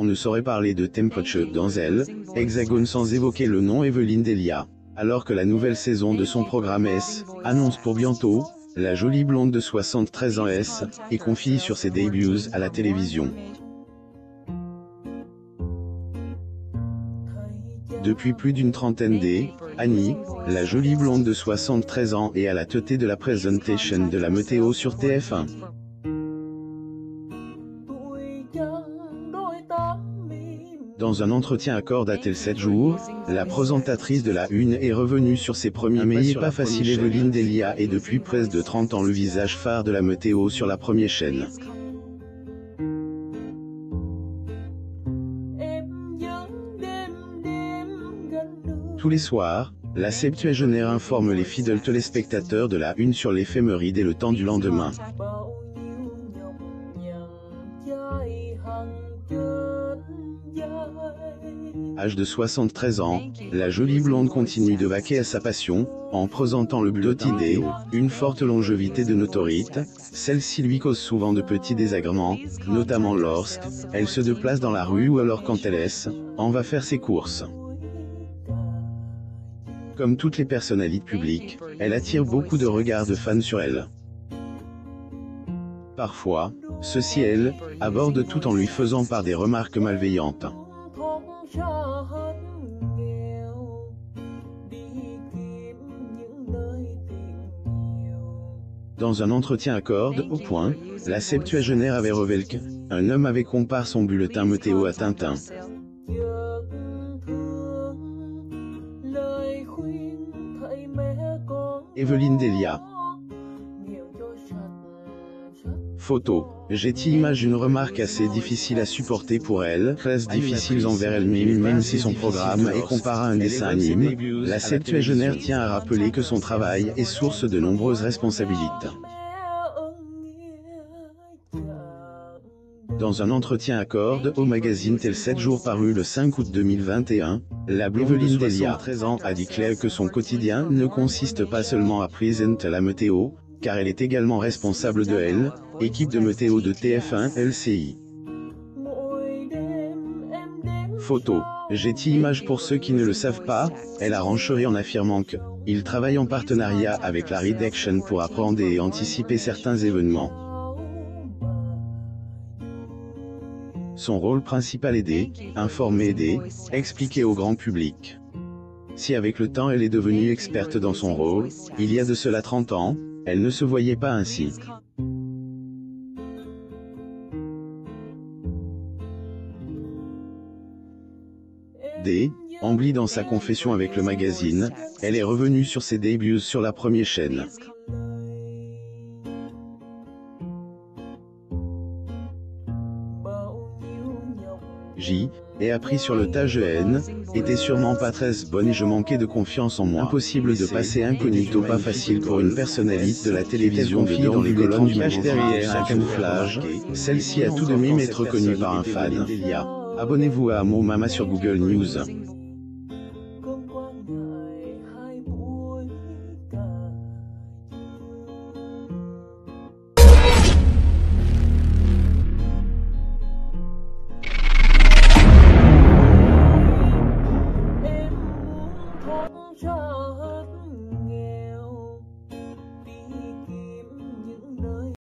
on ne saurait parler de Temperature dans Elle, Hexagone sans évoquer le nom Evelyne Delia. Alors que la nouvelle saison de son programme S annonce pour bientôt, la jolie blonde de 73 ans S est confiée sur ses débuts à la télévision. Depuis plus d'une trentaine d'années, la jolie blonde de 73 ans est à la tête de la présentation de la météo sur TF1. Dans un entretien accordé à Tel 7 jours, la présentatrice de la Une est revenue sur ses premiers mais pas facile. Evelyne Delia est depuis presque de 30 ans le visage phare de la météo sur la première chaîne. Tous les soirs, la septuagénaire informe les fidèles téléspectateurs de la Une sur l'éphéméride et le temps du lendemain. Âge de 73 ans, la jolie blonde continue de vaquer à sa passion, en présentant le bulletin D, une forte longévité de notoriété. Celle-ci lui cause souvent de petits désagréments, notamment lorsqu'elle se déplace dans la rue ou alors quand elle en va faire ses courses. Comme toutes les personnalités publiques, elle attire beaucoup de regards de fans sur elle. Parfois, ceux-ci abordent tout en lui faisant part des remarques malveillantes. Dans un entretien accordé au Point, la septuagénaire avait révélé qu'un homme avait comparé son bulletin météo à Tintin. Evelyne Delia. Photo. J'ai-t-il image une remarque assez difficile à supporter pour elle, très difficile envers elle-même même si son programme est comparé à un dessin animé. La septuagénaire tient à rappeler que son travail est source de nombreuses responsabilités. Dans un entretien accordé au magazine Tel 7 jours paru le 5 août 2021, la Evelyne Delia, 13 ans, a déclaré que son quotidien ne consiste pas seulement à présenter la météo, car elle est également responsable de l'équipe de météo de TF1 LCI. Photo. J'ai-t-il image pour ceux qui ne le savent pas, elle a renchéré en affirmant qu'il travaille en partenariat avec la rédaction pour apprendre et anticiper certains événements. Son rôle principal est d'informer et d'expliquer au grand public. Si avec le temps elle est devenue experte dans son rôle, il y a de cela 30 ans, elle ne se voyait pas ainsi. Amblie dans sa confession avec le magazine, elle est revenue sur ses débuts sur la première chaîne. J'ai appris sur le tas était sûrement pas très bonne et je manquais de confiance en moi. Impossible de passer incognito, pas facile pour une personnalité de la télévision de dans les colonnes du magazine derrière un camouflage. Celle-ci a tout de même être reconnue par un fan. Abonnez-vous à Mo Mama sur Google News.